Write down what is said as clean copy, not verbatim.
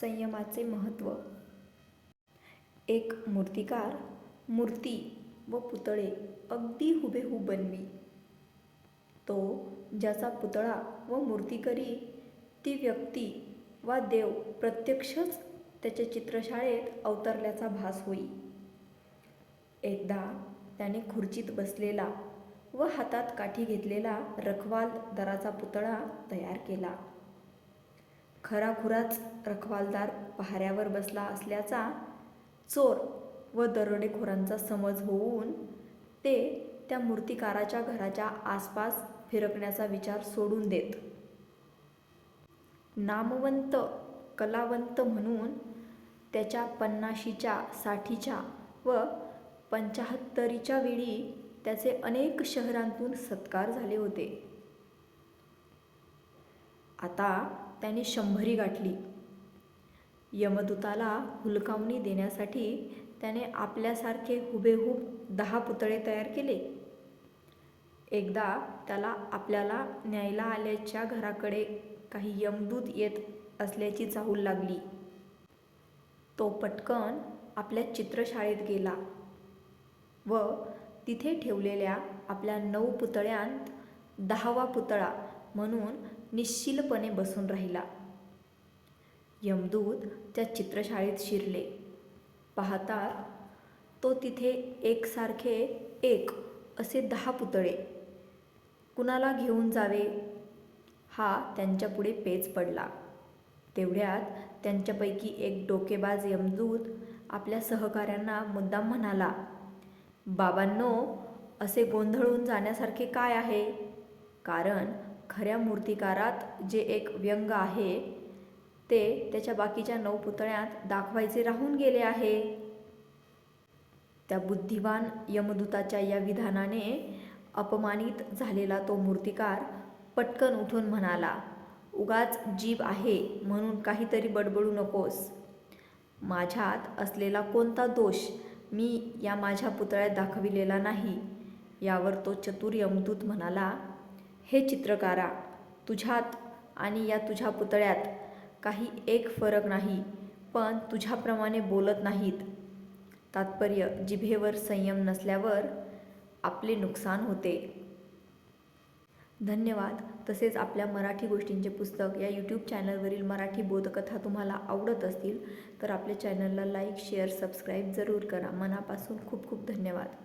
संयमाचे महत्त्व. एक मूर्तिकार मूर्ती व पुतळे अगदी हुबेहूब बनवी. तो ज्याचा पुतळा व मूर्ती करी ती व्यक्ती वा देव प्रत्यक्षच त्याच्या चित्रशाळेत अवतरल्याचा भास होई. एकदा त्याने खुर्चीत बसलेला व हातात काठी घेतलेला रखवालदाराचा पुतळा तयार केला. खराखुराच रखवालदार पहाऱ्यावर बसला असल्याचा चोर व दरोडेखोरांचा समज होऊन ते त्या मूर्तिकाराच्या घराच्या आसपास फिरकण्याचा विचार सोडून देत. नामवंत कलावंत म्हणून त्याच्या 50च्या 60च्या व 75च्या वेळी त्याचे अनेक शहरांतून सत्कार झाले होते. आता त्याने 100 गाठली. यमदूताला हुलकावणी देण्यासाठी त्याने आपल्यासारखे हुबेहूब 10 पुतळे तयार केले. एकदा त्याला आपल्याला न्यायला आल्याच्या घराकडे काही यमदूत येत असल्याची चाहूल लागली. तो पटकन आपल्या चित्रशाळेत गेला व तिथे ठेवलेल्या आपल्या 9 पुतळ्यांत 10वा पुतळा म्हणून निश्चिलपणे बसून राहिला. यमदूत त्या चित्रशाळेत शिरले. पाहतात तो तिथे एकसारखे एक असे 10 पुतळे. कुणाला घेऊन जावे हा त्यांच्यापुढे पेच पडला. तेवढ्यात त्यांच्यापैकी एक डोकेबाज यमदूत आपल्या सहकाऱ्यांना मुद्दाम म्हणाला, "बाबांनो, असे गोंधळून जाण्यासारखे काय आहे? कारण खऱ्या मूर्तिकारात जे एक व्यंग आहे ते त्याच्या बाकीच्या 9 पुतळ्यांत दाखवायचे राहून गेले आहे." त्या बुद्धिवान यमदूताच्या या विधानाने अपमानित झालेला तो मूर्तिकार पटकन उठून म्हणाला, "उगाच जीभ आहे म्हणून काहीतरी बडबडू नकोस. माझ्यात असलेला कोणता दोष मी या माझ्या पुतळ्यात दाखविलेला नाही." यावर तो चतुर यमदूत म्हणाला, "हे चित्रकारा, तुझ्यात आणि या तुझ्या पुतळ्यात काही एक फरक नाही, पण तुझ्याप्रमाणे बोलत नाहीत." तात्पर्य: जिभेवर संयम नसल्यावर आपले नुकसान होते. धन्यवाद. तसेच आपल्या मराठी गोष्टींचे पुस्तक या यूट्यूब चॅनलवरील मराठी बोधकथा तुम्हाला आवडत असतील तर आपल्या चॅनलला लाईक, शेअर, सबस्क्राईब जरूर करा. मनापासून खूप खूप धन्यवाद.